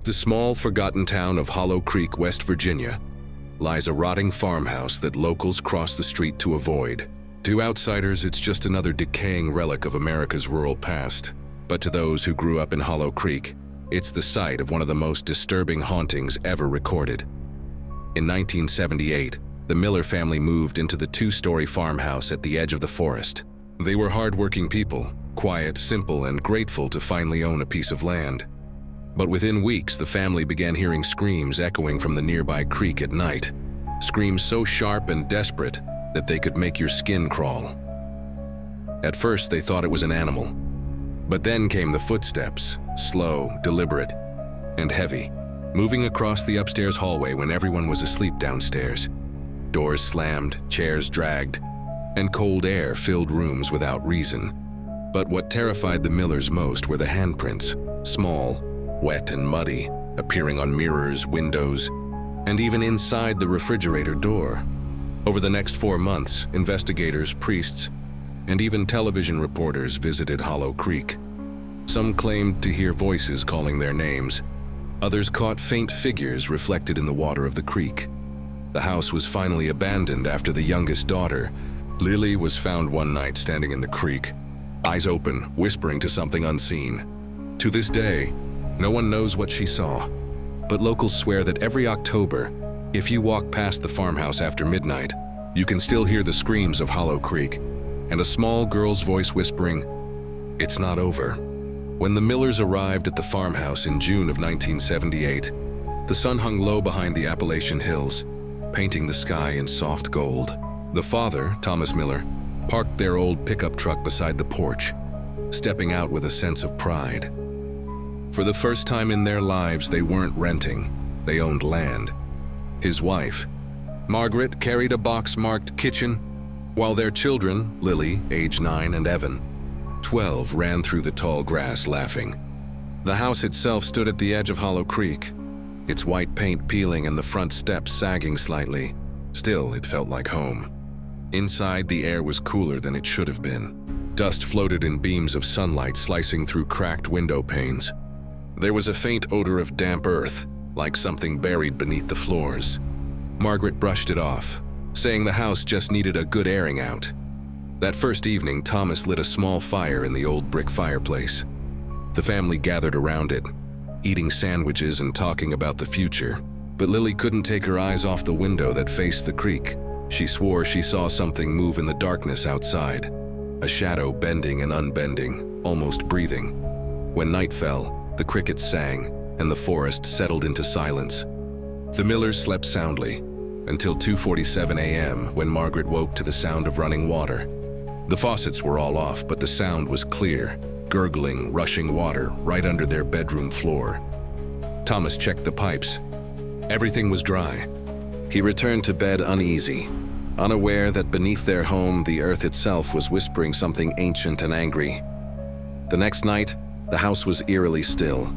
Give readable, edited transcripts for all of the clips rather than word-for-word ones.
the small, forgotten town of Hollow Creek, West Virginia, lies a rotting farmhouse that locals cross the street to avoid. To outsiders, it's just another decaying relic of America's rural past. But to those who grew up in Hollow Creek, it's the site of one of the most disturbing hauntings ever recorded. In 1978, the Miller family moved into the two-story farmhouse at the edge of the forest. They were hard-working people, quiet, simple, and grateful to finally own a piece of land. But within weeks, the family began hearing screams echoing from the nearby creek at night. Screams so sharp and desperate that they could make your skin crawl. At first, they thought it was an animal. But then came the footsteps, slow, deliberate, and heavy, moving across the upstairs hallway when everyone was asleep downstairs. Doors slammed, chairs dragged, and cold air filled rooms without reason. But what terrified the Millers most were the handprints, small, wet and muddy, appearing on mirrors, windows, and even inside the refrigerator door. Over the next 4 months, investigators, priests, and even television reporters visited Hollow Creek. Some claimed to hear voices calling their names. Others caught faint figures reflected in the water of the creek. The house was finally abandoned after the youngest daughter, Lily, was found one night standing in the creek, eyes open, whispering to something unseen. To this day, no one knows what she saw, but locals swear that every October, if you walk past the farmhouse after midnight, you can still hear the screams of Hollow Creek and a small girl's voice whispering, "It's not over." When the Millers arrived at the farmhouse in June of 1978, the sun hung low behind the Appalachian Hills, painting the sky in soft gold. The father, Thomas Miller, parked their old pickup truck beside the porch, stepping out with a sense of pride. For the first time in their lives, they weren't renting, they owned land. His wife, Margaret, carried a box marked kitchen, while their children, Lily, age 9, and Evan, 12, ran through the tall grass laughing. The house itself stood at the edge of Hollow Creek, its white paint peeling and the front steps sagging slightly. Still, it felt like home. Inside, the air was cooler than it should have been. Dust floated in beams of sunlight slicing through cracked window panes. There was a faint odor of damp earth, like something buried beneath the floors. Margaret brushed it off, saying the house just needed a good airing out. That first evening, Thomas lit a small fire in the old brick fireplace. The family gathered around it, eating sandwiches and talking about the future. But Lily couldn't take her eyes off the window that faced the creek. She swore she saw something move in the darkness outside, a shadow bending and unbending, almost breathing. When night fell, the crickets sang, and the forest settled into silence. The Millers slept soundly, until 2:47 a.m. when Margaret woke to the sound of running water. The faucets were all off, but the sound was clear, gurgling, rushing water right under their bedroom floor. Thomas checked the pipes. Everything was dry. He returned to bed uneasy, unaware that beneath their home, the earth itself was whispering something ancient and angry. The next night, the house was eerily still.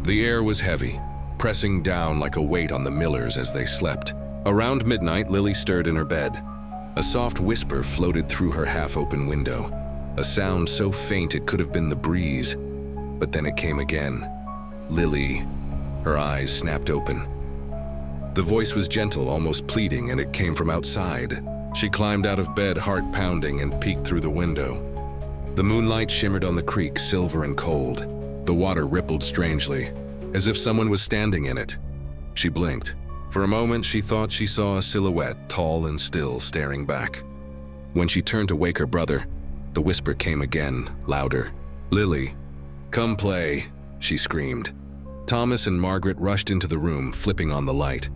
The air was heavy, pressing down like a weight on the Millers as they slept. Around midnight, Lily stirred in her bed. A soft whisper floated through her half-open window, a sound so faint it could have been the breeze. But then it came again. "Lily." Her eyes snapped open. The voice was gentle, almost pleading, and it came from outside. She climbed out of bed, heart pounding, and peeked through the window. The moonlight shimmered on the creek, silver and cold. The water rippled strangely, as if someone was standing in it. She blinked. For a moment, she thought she saw a silhouette, tall and still, staring back. When she turned to wake her brother, the whisper came again, louder. "Lily, come play," she screamed. Thomas and Margaret rushed into the room, flipping on the light.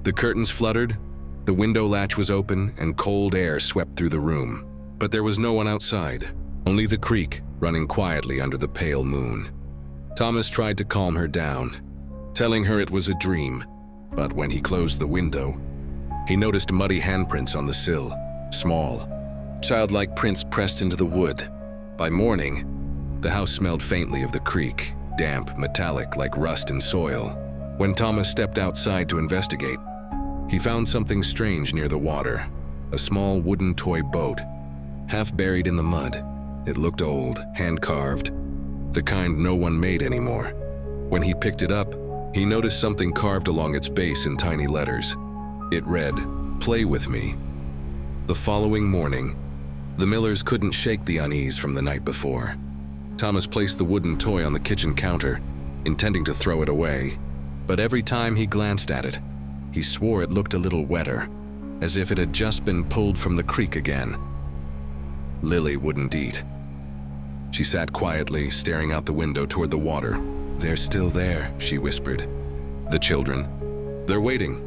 The curtains fluttered, the window latch was open, and cold air swept through the room. But there was no one outside, only the creek running quietly under the pale moon. Thomas tried to calm her down, telling her it was a dream. But when he closed the window, he noticed muddy handprints on the sill, small, childlike prints pressed into the wood. By morning, the house smelled faintly of the creek, damp, metallic, like rust and soil. When Thomas stepped outside to investigate, he found something strange near the water, a small wooden toy boat, half buried in the mud. It looked old, hand-carved, the kind no one made anymore. When he picked it up, He noticed something carved along its base in tiny letters. It read, "Play with me." The following morning, the Millers couldn't shake the unease from the night before. Thomas placed the wooden toy on the kitchen counter, intending to throw it away, but every time he glanced at it, he swore it looked a little wetter, as if it had just been pulled from the creek again. Lily wouldn't eat. She sat quietly, staring out the window toward the water. "They're still there," she whispered. "The children. They're waiting."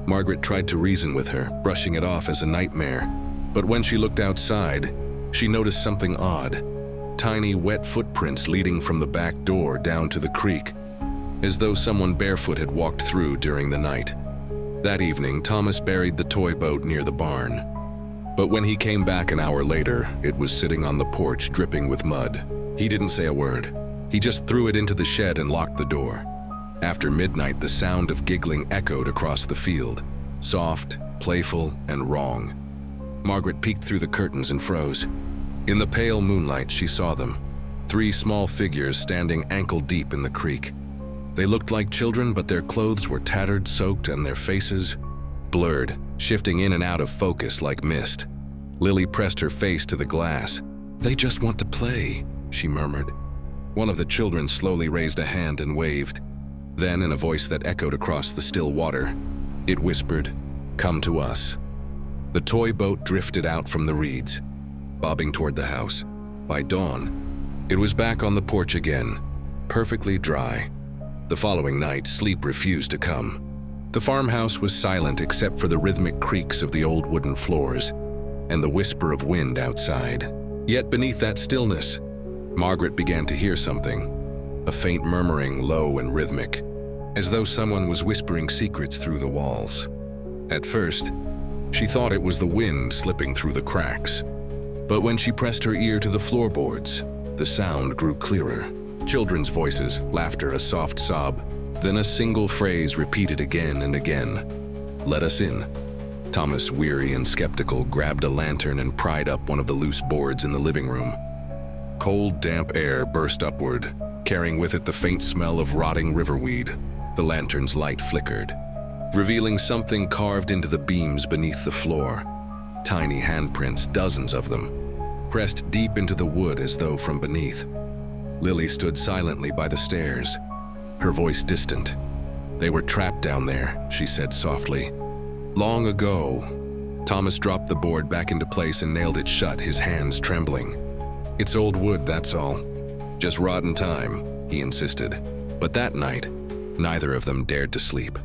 Margaret tried to reason with her, brushing it off as a nightmare. But when she looked outside, she noticed something odd. Tiny, wet footprints leading from the back door down to the creek, as though someone barefoot had walked through during the night. That evening, Thomas buried the toy boat near the barn. But when he came back an hour later, it was sitting on the porch dripping with mud. He didn't say a word. He just threw it into the shed and locked the door. After midnight, the sound of giggling echoed across the field, soft, playful, and wrong. Margaret peeked through the curtains and froze. In the pale moonlight, she saw them, 3 small figures standing ankle-deep in the creek. They looked like children, but their clothes were tattered, soaked, and their faces blurred, shifting in and out of focus like mist. Lily pressed her face to the glass. "They just want to play," she murmured. One of the children slowly raised a hand and waved. Then, in a voice that echoed across the still water, it whispered, "Come to us." The toy boat drifted out from the reeds, bobbing toward the house. By dawn, it was back on the porch again, perfectly dry. The following night, sleep refused to come. The farmhouse was silent except for the rhythmic creaks of the old wooden floors and the whisper of wind outside. Yet beneath that stillness, Margaret began to hear something, a faint murmuring, low and rhythmic, as though someone was whispering secrets through the walls. At first, she thought it was the wind slipping through the cracks. But when she pressed her ear to the floorboards, the sound grew clearer. Children's voices, laughter, a soft sob, then a single phrase repeated again and again. "Let us in." Thomas, weary and skeptical, grabbed a lantern and pried up one of the loose boards in the living room. Cold, damp air burst upward, carrying with it the faint smell of rotting riverweed. The lantern's light flickered, revealing something carved into the beams beneath the floor. Tiny handprints, dozens of them, pressed deep into the wood as though from beneath. Lily stood silently by the stairs, her voice distant. "They were trapped down there," she said softly. "Long ago." Thomas dropped the board back into place and nailed it shut, his hands trembling. "It's old wood, that's all. Just rotten time," he insisted. But that night, neither of them dared to sleep.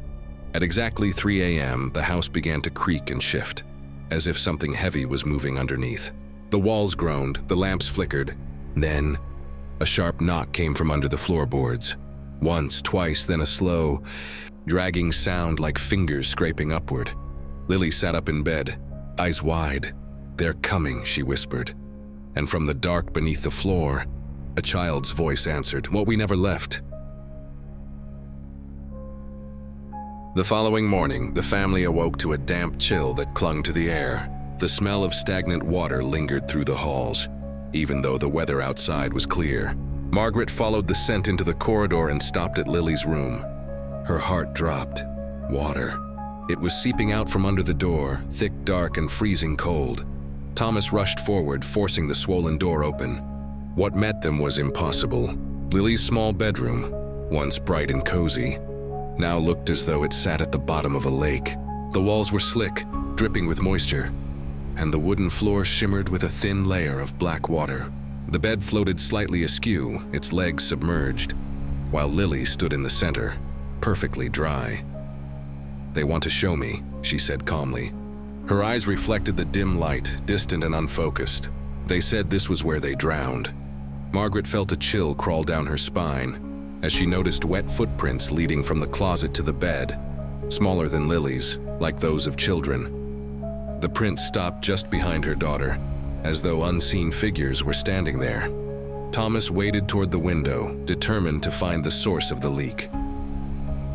At exactly 3 a.m., the house began to creak and shift, as if something heavy was moving underneath. The walls groaned, the lamps flickered. Then, a sharp knock came from under the floorboards. Once, twice, then a slow, dragging sound like fingers scraping upward. Lily sat up in bed, eyes wide. "They're coming," she whispered. And from the dark beneath the floor, a child's voice answered, "What we never left." The following morning, the family awoke to a damp chill that clung to the air. The smell of stagnant water lingered through the halls, even though the weather outside was clear. Margaret followed the scent into the corridor and stopped at Lily's room. Her heart dropped. Water. It was seeping out from under the door, thick, dark, and freezing cold. Thomas rushed forward, forcing the swollen door open. What met them was impossible. Lily's small bedroom, once bright and cozy, now looked as though it sat at the bottom of a lake. The walls were slick, dripping with moisture, and the wooden floor shimmered with a thin layer of black water. The bed floated slightly askew, its legs submerged, while Lily stood in the center, perfectly dry. "They want to show me," she said calmly. Her eyes reflected the dim light, distant and unfocused. "They said this was where they drowned." Margaret felt a chill crawl down her spine as she noticed wet footprints leading from the closet to the bed, smaller than Lily's, like those of children. The prints stopped just behind her daughter, as though unseen figures were standing there. Thomas waded toward the window, determined to find the source of the leak.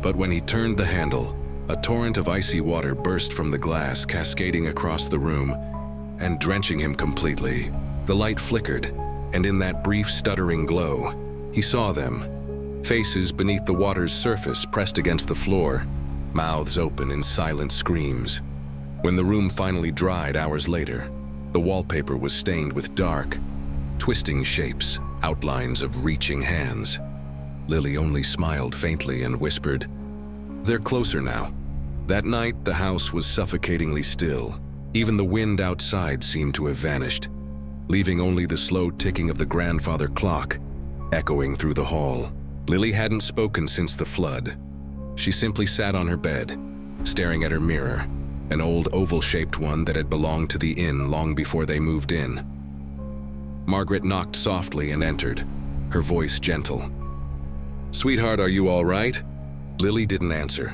But when he turned the handle, a torrent of icy water burst from the glass, cascading across the room and drenching him completely. The light flickered, and in that brief, stuttering glow, he saw them. Faces beneath the water's surface pressed against the floor, mouths open in silent screams. When the room finally dried hours later, the wallpaper was stained with dark, twisting shapes, outlines of reaching hands. Lily only smiled faintly and whispered, "They're closer now." That night, the house was suffocatingly still. Even the wind outside seemed to have vanished, leaving only the slow ticking of the grandfather clock echoing through the hall. Lily hadn't spoken since the flood. She simply sat on her bed, staring at her mirror, an old oval-shaped one that had belonged to the inn long before they moved in. Margaret knocked softly and entered, her voice gentle. "Sweetheart, are you all right?" Lily didn't answer.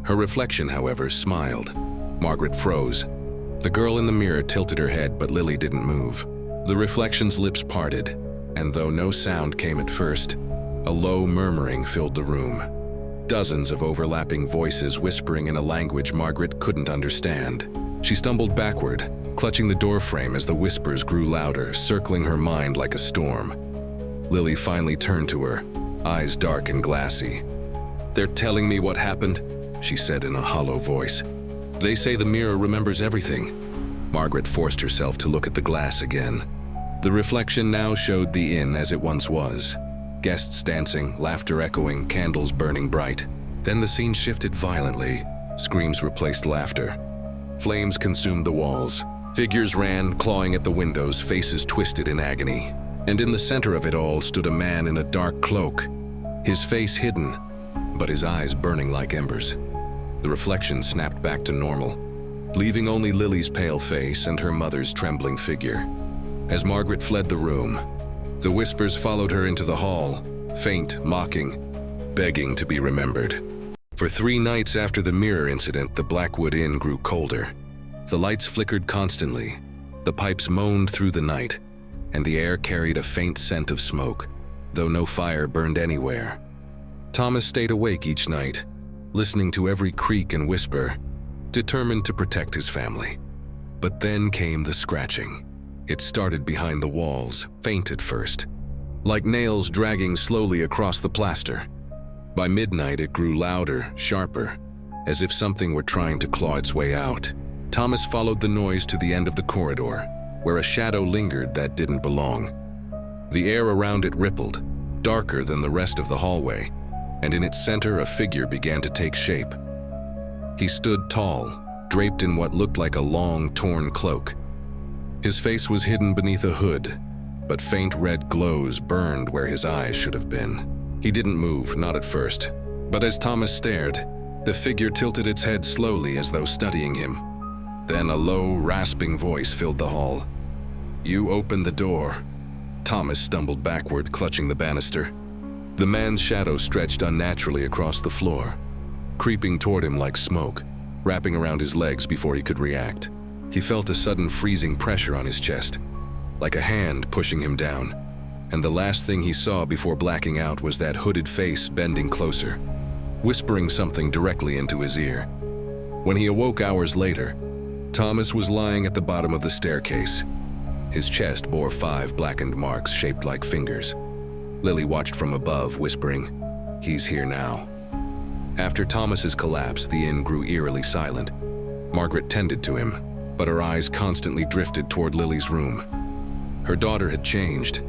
Her reflection, however, smiled. Margaret froze. The girl in the mirror tilted her head, but Lily didn't move. The reflection's lips parted, and though no sound came at first, a low murmuring filled the room. Dozens of overlapping voices whispering in a language Margaret couldn't understand. She stumbled backward, clutching the doorframe as the whispers grew louder, circling her mind like a storm. Lily finally turned to her, eyes dark and glassy. "They're telling me what happened," she said in a hollow voice. "They say the mirror remembers everything." Margaret forced herself to look at the glass again. The reflection now showed the inn as it once was. Guests dancing, laughter echoing, candles burning bright. Then the scene shifted violently. Screams replaced laughter. Flames consumed the walls. Figures ran, clawing at the windows, faces twisted in agony. And in the center of it all stood a man in a dark cloak, his face hidden, but his eyes burning like embers. The reflection snapped back to normal, leaving only Lily's pale face and her mother's trembling figure. As Margaret fled the room, the whispers followed her into the hall, faint, mocking, begging to be remembered. For 3 nights after the mirror incident, the Blackwood Inn grew colder. The lights flickered constantly, the pipes moaned through the night, and the air carried a faint scent of smoke, though no fire burned anywhere. Thomas stayed awake each night, listening to every creak and whisper, determined to protect his family. But then came the scratching. It started behind the walls, faint at first, like nails dragging slowly across the plaster. By midnight, it grew louder, sharper, as if something were trying to claw its way out. Thomas followed the noise to the end of the corridor, where a shadow lingered that didn't belong. The air around it rippled, darker than the rest of the hallway, and in its center a figure began to take shape. He stood tall, draped in what looked like a long, torn cloak. His face was hidden beneath a hood, but faint red glows burned where his eyes should have been. He didn't move, not at first, but as Thomas stared, the figure tilted its head slowly as though studying him. Then a low, rasping voice filled the hall. "You opened the door." Thomas stumbled backward, clutching the banister. The man's shadow stretched unnaturally across the floor, creeping toward him like smoke, wrapping around his legs before he could react. He felt a sudden freezing pressure on his chest, like a hand pushing him down, and the last thing he saw before blacking out was that hooded face bending closer, whispering something directly into his ear. When he awoke hours later, Thomas was lying at the bottom of the staircase. His chest bore 5 blackened marks shaped like fingers. Lily watched from above, whispering, "He's here now." After Thomas's collapse, the inn grew eerily silent. Margaret tended to him, but her eyes constantly drifted toward Lily's room. Her daughter had changed.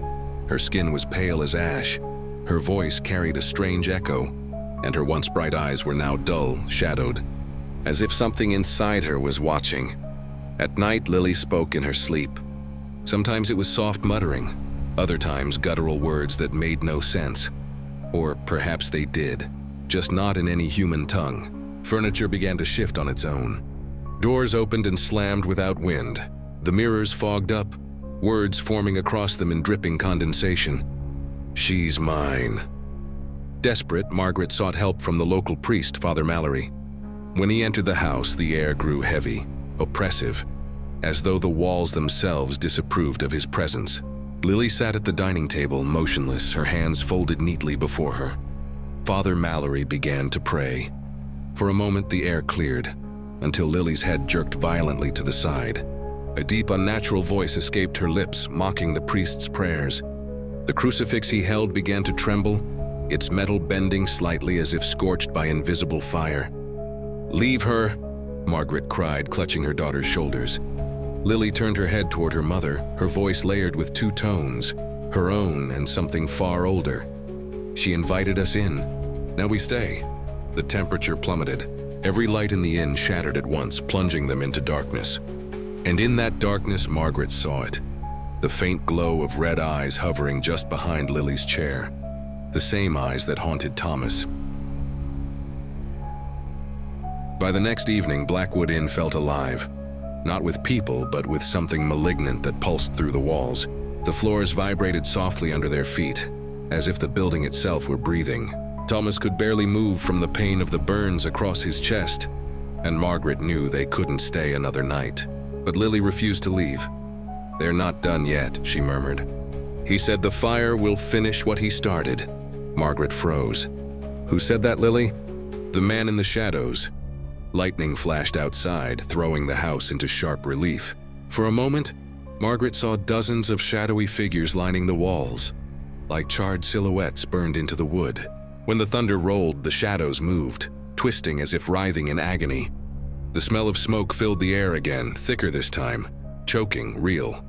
Her skin was pale as ash. Her voice carried a strange echo, and her once bright eyes were now dull, shadowed, as if something inside her was watching. At night, Lily spoke in her sleep. Sometimes it was soft muttering, other times guttural words that made no sense. Or perhaps they did, just not in any human tongue. Furniture began to shift on its own. Doors opened and slammed without wind. The mirrors fogged up, words forming across them in dripping condensation. "She's mine." Desperate, Margaret sought help from the local priest, Father Mallory. When he entered the house, the air grew heavy, oppressive, as though the walls themselves disapproved of his presence. Lily sat at the dining table, motionless, her hands folded neatly before her. Father Mallory began to pray. For a moment, the air cleared, until Lily's head jerked violently to the side. A deep, unnatural voice escaped her lips, mocking the priest's prayers. The crucifix he held began to tremble, its metal bending slightly as if scorched by invisible fire. "Leave her," Margaret cried, clutching her daughter's shoulders. Lily turned her head toward her mother, her voice layered with two tones, her own and something far older. "She invited us in. Now we stay." The temperature plummeted. Every light in the inn shattered at once, plunging them into darkness. And in that darkness, Margaret saw it. The faint glow of red eyes hovering just behind Lily's chair. The same eyes that haunted Thomas. By the next evening, Blackwood Inn felt alive. Not with people, but with something malignant that pulsed through the walls. The floors vibrated softly under their feet, as if the building itself were breathing. Thomas could barely move from the pain of the burns across his chest, and Margaret knew they couldn't stay another night. But Lily refused to leave. "They're not done yet," she murmured. "He said the fire will finish what he started." Margaret froze. "Who said that, Lily?" "The man in the shadows." Lightning flashed outside, throwing the house into sharp relief. For a moment, Margaret saw dozens of shadowy figures lining the walls, like charred silhouettes burned into the wood. When the thunder rolled, the shadows moved, twisting as if writhing in agony. The smell of smoke filled the air again, thicker this time, choking, real.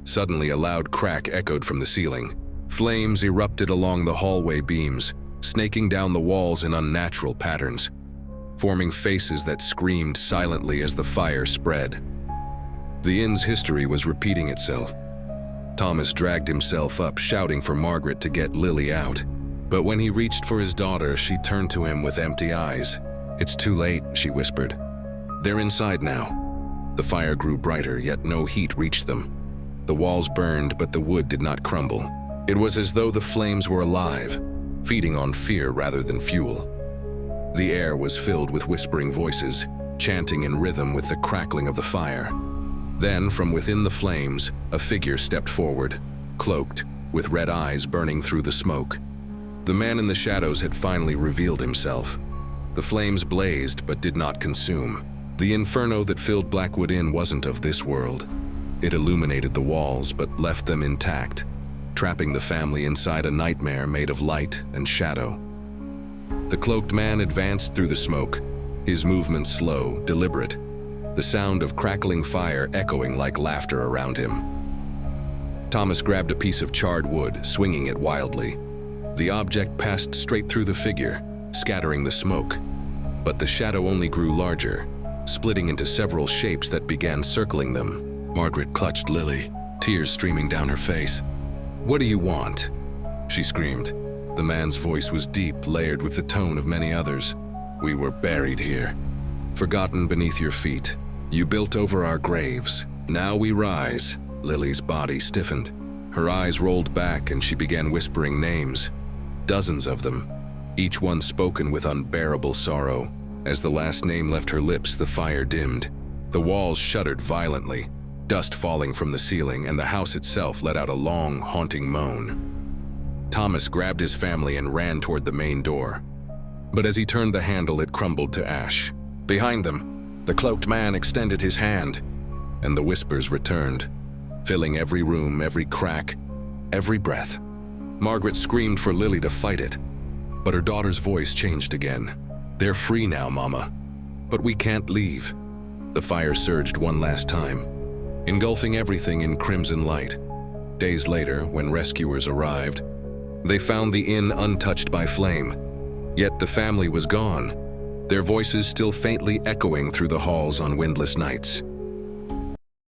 Suddenly, a loud crack echoed from the ceiling. Flames erupted along the hallway beams, snaking down the walls in unnatural patterns, forming faces that screamed silently as the fire spread. The inn's history was repeating itself. Thomas dragged himself up, shouting for Margaret to get Lily out. But when he reached for his daughter, she turned to him with empty eyes. "It's too late," she whispered. "They're inside now." The fire grew brighter, yet no heat reached them. The walls burned, but the wood did not crumble. It was as though the flames were alive, feeding on fear rather than fuel. The air was filled with whispering voices, chanting in rhythm with the crackling of the fire. Then, from within the flames, a figure stepped forward, cloaked, with red eyes burning through the smoke. The man in the shadows had finally revealed himself. The flames blazed but did not consume. The inferno that filled Blackwood Inn wasn't of this world. It illuminated the walls but left them intact, trapping the family inside a nightmare made of light and shadow. The cloaked man advanced through the smoke, his movements slow, deliberate, the sound of crackling fire echoing like laughter around him. Thomas grabbed a piece of charred wood, swinging it wildly. The object passed straight through the figure, scattering the smoke. But the shadow only grew larger, splitting into several shapes that began circling them. Margaret clutched Lily, tears streaming down her face. "What do you want?" she screamed. The man's voice was deep, layered with the tone of many others. "We were buried here, forgotten beneath your feet. You built over our graves. Now we rise." Lily's body stiffened. Her eyes rolled back and she began whispering names. Dozens of them, each one spoken with unbearable sorrow. As the last name left her lips, the fire dimmed. The walls shuddered violently, dust falling from the ceiling, and the house itself let out a long, haunting moan. Thomas grabbed his family and ran toward the main door. But as he turned the handle, it crumbled to ash. Behind them, the cloaked man extended his hand, and the whispers returned, filling every room, every crack, every breath. Margaret screamed for Lily to fight it, but her daughter's voice changed again. "They're free now, Mama. But we can't leave." The fire surged one last time, engulfing everything in crimson light. Days later, when rescuers arrived, they found the inn untouched by flame. Yet the family was gone, their voices still faintly echoing through the halls on windless nights.